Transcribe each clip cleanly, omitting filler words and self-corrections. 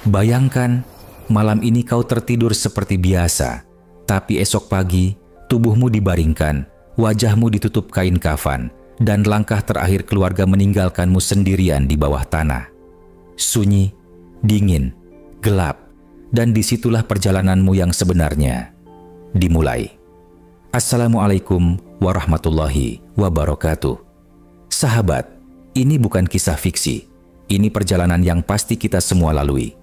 Bayangkan, malam ini kau tertidur seperti biasa, tapi esok pagi tubuhmu dibaringkan, wajahmu ditutup kain kafan, dan langkah terakhir keluarga meninggalkanmu sendirian di bawah tanah. Sunyi, dingin, gelap, dan disitulah perjalananmu yang sebenarnya dimulai. Assalamualaikum warahmatullahi wabarakatuh. Sahabat, ini bukan kisah fiksi. Ini perjalanan yang pasti kita semua lalui.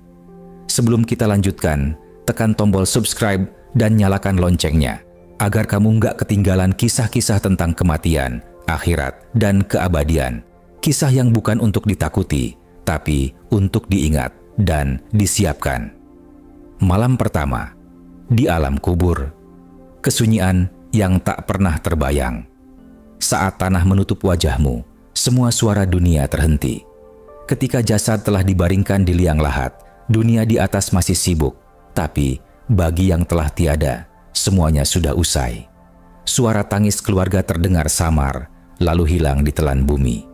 Sebelum kita lanjutkan, tekan tombol subscribe dan nyalakan loncengnya, agar kamu nggak ketinggalan kisah-kisah tentang kematian, akhirat, dan keabadian. Kisah yang bukan untuk ditakuti, tapi untuk diingat dan disiapkan. Malam pertama, di alam kubur. Kesunyian yang tak pernah terbayang. Saat tanah menutup wajahmu, semua suara dunia terhenti. Ketika jasad telah dibaringkan di liang lahat, dunia di atas masih sibuk, tapi bagi yang telah tiada, semuanya sudah usai. Suara tangis keluarga terdengar samar, lalu hilang di telan bumi.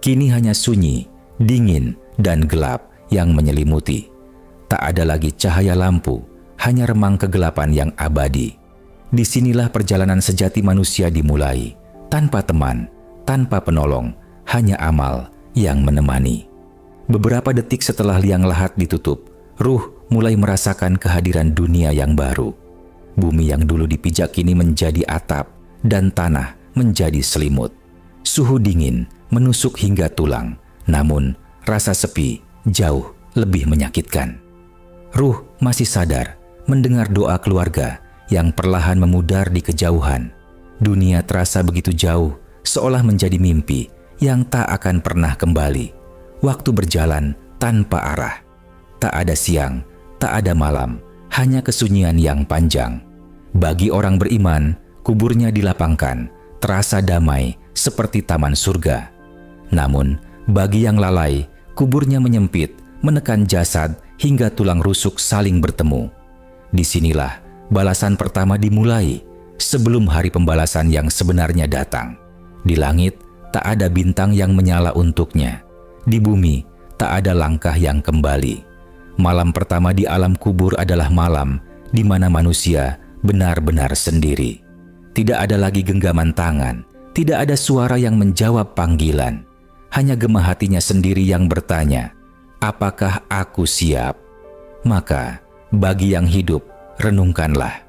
Kini hanya sunyi, dingin, dan gelap yang menyelimuti. Tak ada lagi cahaya lampu, hanya remang kegelapan yang abadi. Disinilah perjalanan sejati manusia dimulai, tanpa teman, tanpa penolong, hanya amal yang menemani. Beberapa detik setelah liang lahat ditutup, ruh mulai merasakan kehadiran dunia yang baru. Bumi yang dulu dipijak kini menjadi atap, dan tanah menjadi selimut. Suhu dingin menusuk hingga tulang, namun rasa sepi jauh lebih menyakitkan. Ruh masih sadar mendengar doa keluarga yang perlahan memudar di kejauhan. Dunia terasa begitu jauh, seolah menjadi mimpi yang tak akan pernah kembali. Waktu berjalan tanpa arah. Tak ada siang, tak ada malam, hanya kesunyian yang panjang. Bagi orang beriman, kuburnya dilapangkan, terasa damai seperti taman surga. Namun, bagi yang lalai, kuburnya menyempit, menekan jasad hingga tulang rusuk saling bertemu. Disinilah balasan pertama dimulai, sebelum hari pembalasan yang sebenarnya datang. Di langit, tak ada bintang yang menyala untuknya. Di bumi, tak ada langkah yang kembali. Malam pertama di alam kubur adalah malam di mana manusia benar-benar sendiri. Tidak ada lagi genggaman tangan, tidak ada suara yang menjawab panggilan. Hanya gema hatinya sendiri yang bertanya, apakah aku siap? Maka, bagi yang hidup, renungkanlah.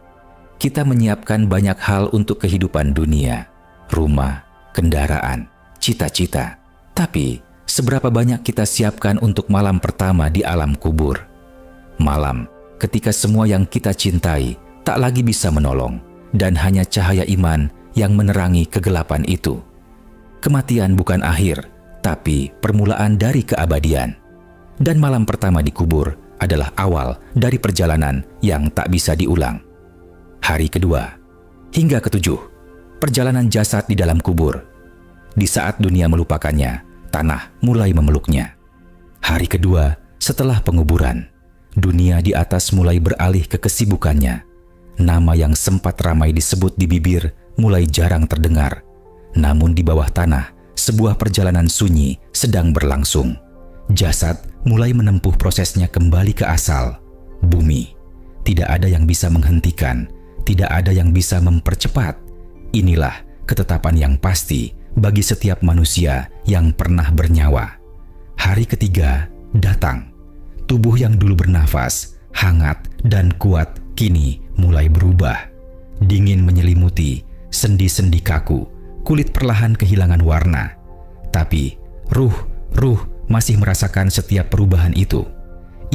Kita menyiapkan banyak hal untuk kehidupan dunia, rumah, kendaraan, cita-cita. Tapi, seberapa banyak kita siapkan untuk malam pertama di alam kubur? Malam ketika semua yang kita cintai tak lagi bisa menolong, dan hanya cahaya iman yang menerangi kegelapan itu. Kematian bukan akhir, tapi permulaan dari keabadian. Dan malam pertama di kubur adalah awal dari perjalanan yang tak bisa diulang. Hari kedua hingga ketujuh, perjalanan jasad di dalam kubur. Di saat dunia melupakannya, tanah mulai memeluknya. Hari kedua setelah penguburan, dunia di atas mulai beralih ke kesibukannya. Nama yang sempat ramai disebut di bibir mulai jarang terdengar. Namun di bawah tanah, sebuah perjalanan sunyi sedang berlangsung. Jasad mulai menempuh prosesnya kembali ke asal, bumi. Tidak ada yang bisa menghentikan, tidak ada yang bisa mempercepat. Inilah ketetapan yang pasti bagi setiap manusia yang pernah bernyawa. Hari ketiga datang. Tubuh yang dulu bernafas, hangat dan kuat kini mulai berubah. Dingin menyelimuti, sendi-sendi kaku, kulit perlahan kehilangan warna. Tapi ruh masih merasakan setiap perubahan itu.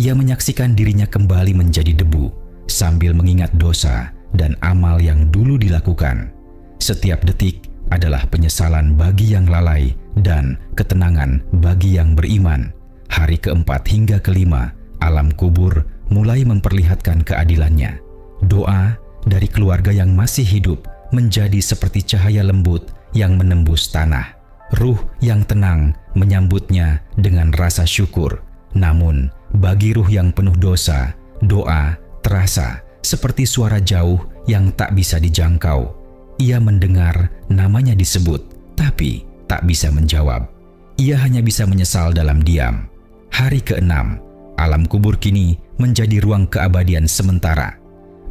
Ia menyaksikan dirinya kembali menjadi debu, sambil mengingat dosa dan amal yang dulu dilakukan. Setiap detik adalah penyesalan bagi yang lalai dan ketenangan bagi yang beriman. Hari keempat hingga kelima, alam kubur mulai memperlihatkan keadilannya. Doa dari keluarga yang masih hidup menjadi seperti cahaya lembut yang menembus tanah. Ruh yang tenang menyambutnya dengan rasa syukur. Namun, bagi ruh yang penuh dosa, doa terasa seperti suara jauh yang tak bisa dijangkau. Ia mendengar namanya disebut, tapi tak bisa menjawab. Ia hanya bisa menyesal dalam diam. Hari keenam, Alam kubur kini menjadi ruang keabadian sementara.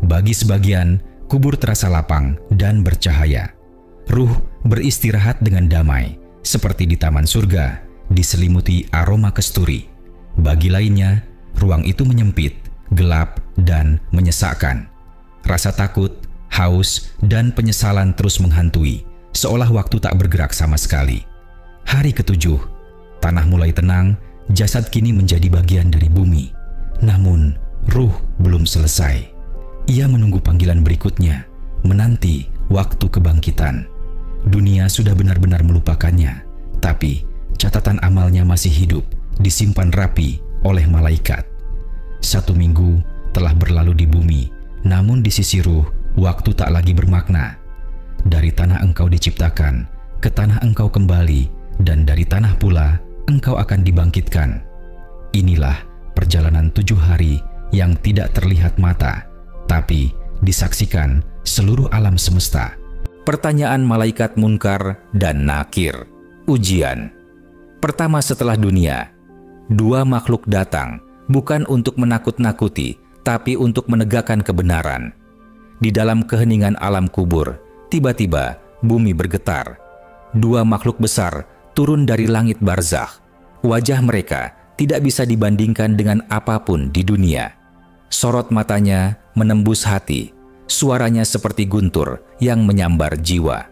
Bagi sebagian, kubur terasa lapang dan bercahaya. Ruh beristirahat dengan damai, seperti di taman surga, diselimuti aroma kesturi. Bagi lainnya, ruang itu menyempit, gelap, dan menyesakkan. Rasa takut, haus, dan penyesalan terus menghantui, seolah waktu tak bergerak sama sekali. Hari ketujuh, tanah mulai tenang, jasad kini menjadi bagian dari bumi. Namun, ruh belum selesai. Ia menunggu panggilan berikutnya, menanti waktu kebangkitan. Dunia sudah benar-benar melupakannya, tapi catatan amalnya masih hidup, disimpan rapi oleh malaikat. 1 minggu telah berlalu di bumi, namun di sisi ruh, waktu tak lagi bermakna. Dari tanah engkau diciptakan, ke tanah engkau kembali, dan dari tanah pula engkau akan dibangkitkan. Inilah perjalanan 7 hari yang tidak terlihat mata, tapi disaksikan seluruh alam semesta. Pertanyaan malaikat Munkar dan Nakir. Ujian. Pertama setelah dunia, 2 makhluk datang, bukan untuk menakut-nakuti, tapi untuk menegakkan kebenaran. Di dalam keheningan alam kubur, tiba-tiba bumi bergetar. 2 makhluk besar turun dari langit barzakh. Wajah mereka tidak bisa dibandingkan dengan apapun di dunia. Sorot matanya menembus hati, suaranya seperti guntur yang menyambar jiwa.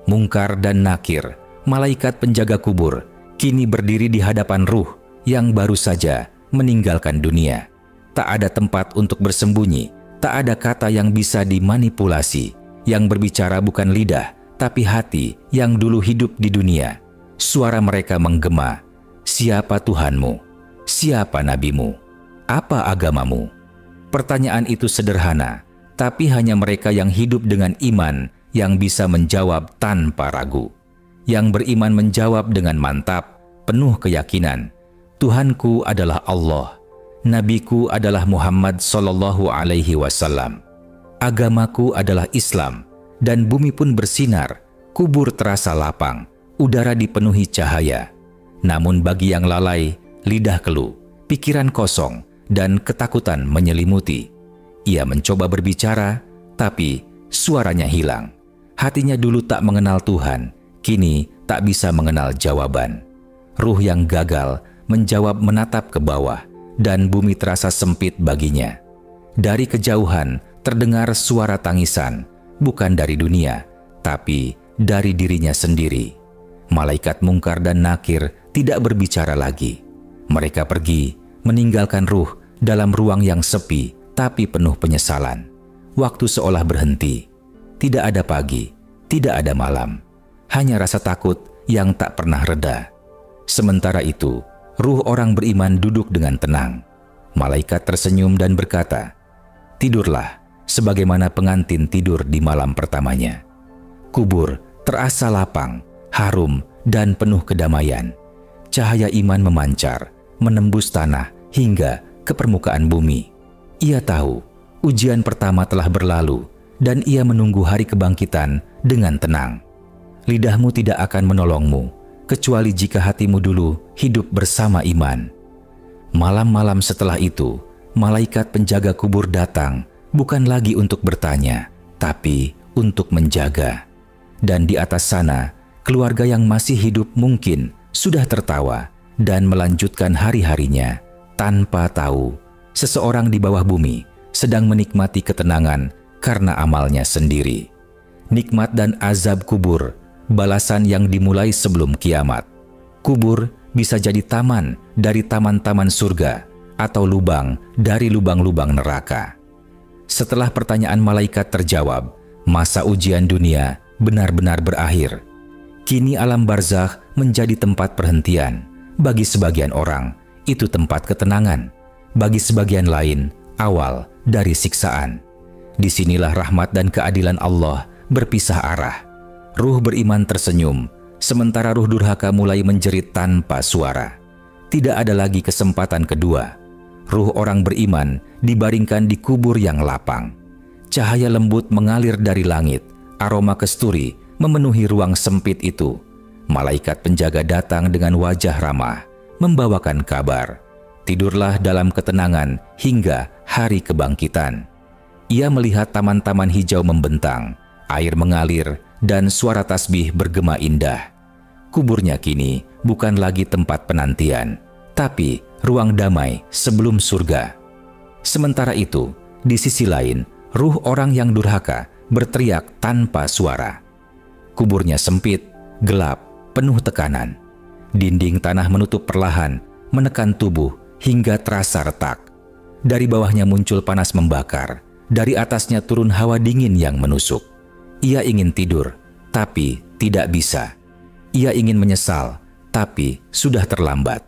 Munkar dan Nakir, malaikat penjaga kubur, kini berdiri di hadapan ruh yang baru saja meninggalkan dunia. Tak ada tempat untuk bersembunyi, tak ada kata yang bisa dimanipulasi. Yang berbicara bukan lidah, tapi hati yang dulu hidup di dunia. Suara mereka menggema, "Siapa Tuhanmu? Siapa nabimu? Apa agamamu?" Pertanyaan itu sederhana, tapi hanya mereka yang hidup dengan iman yang bisa menjawab tanpa ragu. Yang beriman menjawab dengan mantap, penuh keyakinan, "Tuhanku adalah Allah, nabiku adalah Muhammad sallallahu alaihi wasallam. Agamaku adalah Islam," dan bumi pun bersinar, kubur terasa lapang, udara dipenuhi cahaya. Namun bagi yang lalai, lidah keluh, pikiran kosong, dan ketakutan menyelimuti. Ia mencoba berbicara, tapi suaranya hilang. Hatinya dulu tak mengenal Tuhan, kini tak bisa mengenal jawaban. Ruh yang gagal menjawab menatap ke bawah, dan bumi terasa sempit baginya. Dari kejauhan terdengar suara tangisan, bukan dari dunia, tapi dari dirinya sendiri. Malaikat Munkar dan Nakir tidak berbicara lagi. Mereka pergi, meninggalkan ruh dalam ruang yang sepi tapi penuh penyesalan. Waktu seolah berhenti. Tidak ada pagi, tidak ada malam. Hanya rasa takut yang tak pernah reda. Sementara itu, ruh orang beriman duduk dengan tenang. Malaikat tersenyum dan berkata, "Tidurlah sebagaimana pengantin tidur di malam pertamanya." Kubur terasa lapang, harum, dan penuh kedamaian. Cahaya iman memancar, menembus tanah hingga ke permukaan bumi. Ia tahu ujian pertama telah berlalu, dan ia menunggu hari kebangkitan dengan tenang. Lidahmu tidak akan menolongmu, kecuali jika hatimu dulu hidup bersama iman. Malam-malam setelah itu, malaikat penjaga kubur datang, bukan lagi untuk bertanya, tapi untuk menjaga. Dan di atas sana, keluarga yang masih hidup mungkin sudah tertawa dan melanjutkan hari-harinya tanpa tahu seseorang di bawah bumi sedang menikmati ketenangan karena amalnya sendiri. Nikmat dan azab kubur, balasan yang dimulai sebelum kiamat. Kubur bisa jadi taman dari taman-taman surga atau lubang dari lubang-lubang neraka. Setelah pertanyaan malaikat terjawab, masa ujian dunia benar-benar berakhir. Kini alam barzakh menjadi tempat perhentian. Bagi sebagian orang, itu tempat ketenangan. Bagi sebagian lain, awal dari siksaan. Disinilah rahmat dan keadilan Allah berpisah arah. Ruh beriman tersenyum, sementara ruh durhaka mulai menjerit tanpa suara. Tidak ada lagi kesempatan kedua. Ruh orang beriman dibaringkan di kubur yang lapang. Cahaya lembut mengalir dari langit, aroma kesturi memenuhi ruang sempit itu. Malaikat penjaga datang dengan wajah ramah, membawakan kabar. Tidurlah dalam ketenangan hingga hari kebangkitan. Ia melihat taman-taman hijau membentang, air mengalir, dan suara tasbih bergema indah. Kuburnya kini bukan lagi tempat penantian, tapi ruang damai sebelum surga. Sementara itu, di sisi lain, ruh orang yang durhaka berteriak tanpa suara. Kuburnya sempit, gelap, penuh tekanan. Dinding tanah menutup perlahan, menekan tubuh hingga terasa retak. Dari bawahnya muncul panas membakar, dari atasnya turun hawa dingin yang menusuk. Ia ingin tidur, tapi tidak bisa. Ia ingin menyesal, tapi sudah terlambat.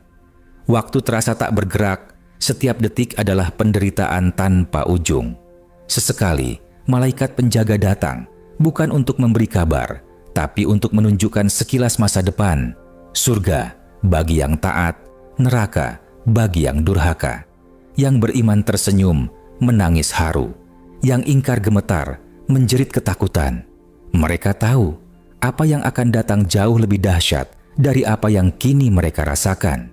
Waktu terasa tak bergerak, setiap detik adalah penderitaan tanpa ujung. Sesekali, malaikat penjaga datang, bukan untuk memberi kabar, tapi untuk menunjukkan sekilas masa depan. Surga bagi yang taat, neraka bagi yang durhaka. Yang beriman tersenyum, menangis haru. Yang ingkar gemetar, menjerit ketakutan. Mereka tahu apa yang akan datang jauh lebih dahsyat dari apa yang kini mereka rasakan.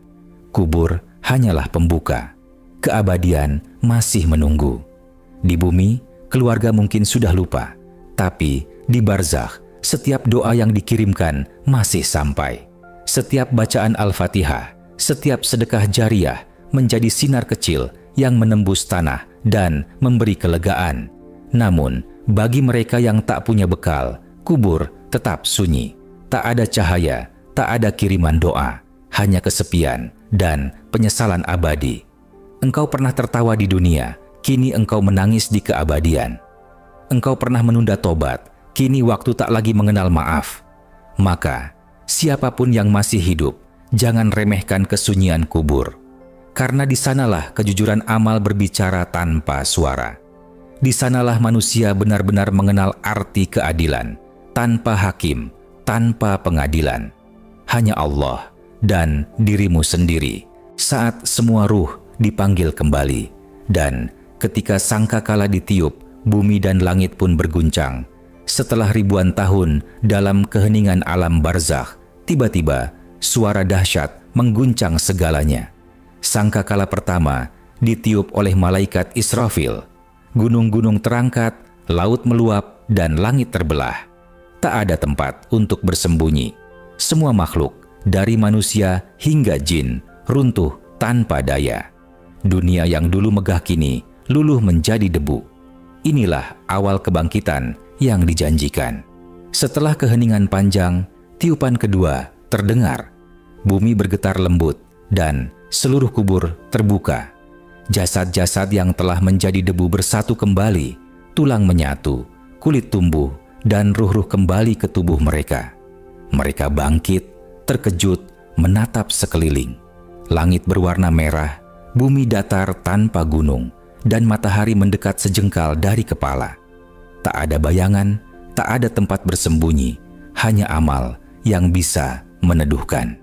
Kubur hanyalah pembuka. Keabadian masih menunggu. Di bumi, keluarga mungkin sudah lupa. Tapi di barzakh, setiap doa yang dikirimkan masih sampai. Setiap bacaan Al-Fatihah, setiap sedekah jariyah menjadi sinar kecil yang menembus tanah dan memberi kelegaan. Namun, bagi mereka yang tak punya bekal, kubur tetap sunyi. Tak ada cahaya, tak ada kiriman doa, hanya kesepian dan penyesalan abadi. Engkau pernah tertawa di dunia, kini engkau menangis di keabadian. Engkau pernah menunda tobat, kini waktu tak lagi mengenal maaf. Maka, siapapun yang masih hidup, jangan remehkan kesunyian kubur. Karena di sanalah kejujuran amal berbicara tanpa suara. Di sanalah manusia benar-benar mengenal arti keadilan, tanpa hakim, tanpa pengadilan. Hanya Allah dan dirimu sendiri saat semua ruh dipanggil kembali. Dan ketika sangkakala ditiup, bumi dan langit pun berguncang. Setelah ribuan tahun dalam keheningan alam barzakh, tiba-tiba suara dahsyat mengguncang segalanya. Sangkakala pertama ditiup oleh malaikat Israfil. Gunung-gunung terangkat, laut meluap, dan langit terbelah. Tak ada tempat untuk bersembunyi. Semua makhluk, dari manusia hingga jin, runtuh tanpa daya. Dunia yang dulu megah kini luluh menjadi debu. Inilah awal kebangkitan yang dijanjikan. Setelah keheningan panjang, tiupan kedua terdengar. Bumi bergetar lembut dan seluruh kubur terbuka. Jasad-jasad yang telah menjadi debu bersatu kembali, tulang menyatu, kulit tumbuh, dan ruh-ruh kembali ke tubuh mereka. Mereka bangkit, terkejut, menatap sekeliling. Langit berwarna merah, bumi datar tanpa gunung, dan matahari mendekat sejengkal dari kepala. Tak ada bayangan, tak ada tempat bersembunyi, hanya amal yang bisa meneduhkan.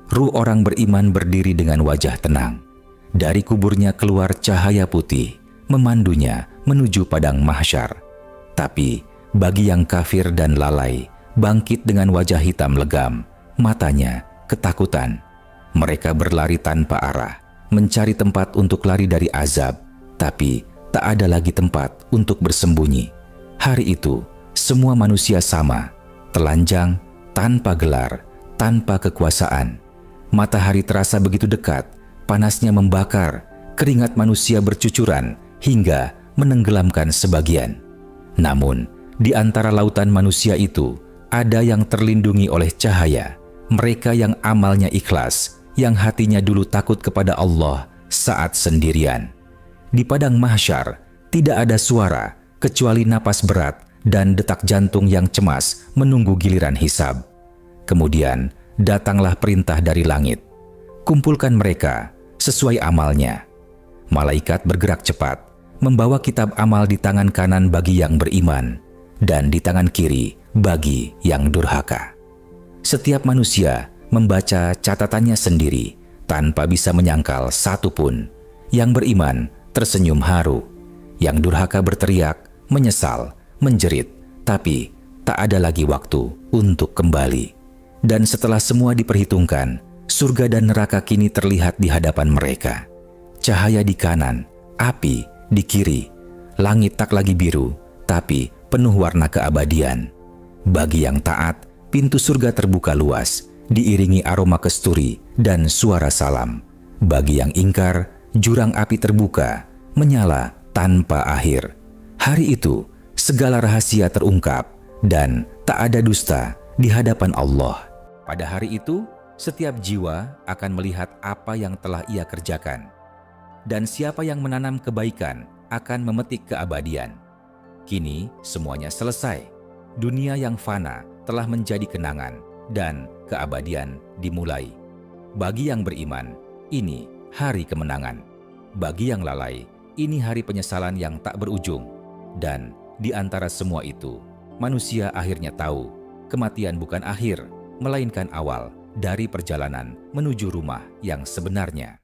Ruh orang beriman berdiri dengan wajah tenang. Dari kuburnya keluar cahaya putih, memandunya menuju padang mahsyar. Tapi bagi yang kafir dan lalai, bangkit dengan wajah hitam legam, matanya ketakutan. Mereka berlari tanpa arah, mencari tempat untuk lari dari azab, tapi tak ada lagi tempat untuk bersembunyi. Hari itu, semua manusia sama, telanjang, tanpa gelar, tanpa kekuasaan. Matahari terasa begitu dekat, panasnya membakar, keringat manusia bercucuran hingga menenggelamkan sebagian. Namun, di antara lautan manusia itu, ada yang terlindungi oleh cahaya. Mereka yang amalnya ikhlas, yang hatinya dulu takut kepada Allah saat sendirian. Di padang mahsyar, tidak ada suara kecuali napas berat dan detak jantung yang cemas menunggu giliran hisab. Kemudian, datanglah perintah dari langit. Kumpulkan mereka sesuai amalnya. Malaikat bergerak cepat, membawa kitab amal di tangan kanan bagi yang beriman, dan di tangan kiri bagi yang durhaka. Setiap manusia membaca catatannya sendiri, tanpa bisa menyangkal satu pun. Yang beriman tersenyum haru, yang durhaka berteriak, menyesal, menjerit, tapi tak ada lagi waktu untuk kembali. Dan setelah semua diperhitungkan, surga dan neraka kini terlihat di hadapan mereka. cahaya di kanan, api di kiri. Langit tak lagi biru, tapi penuh warna keabadian. Bagi yang taat, pintu surga terbuka luas, diiringi aroma kesturi dan suara salam. Bagi yang ingkar, jurang api terbuka, menyala tanpa akhir. Hari itu, segala rahasia terungkap dan tak ada dusta di hadapan Allah. Pada hari itu, setiap jiwa akan melihat apa yang telah ia kerjakan. Dan siapa yang menanam kebaikan akan memetik keabadian. Kini semuanya selesai. Dunia yang fana telah menjadi kenangan dan keabadian dimulai. Bagi yang beriman, ini hari kemenangan. Bagi yang lalai, ini hari penyesalan yang tak berujung. Dan di antara semua itu, manusia akhirnya tahu, kematian bukan akhir, melainkan awal dari perjalanan menuju rumah yang sebenarnya.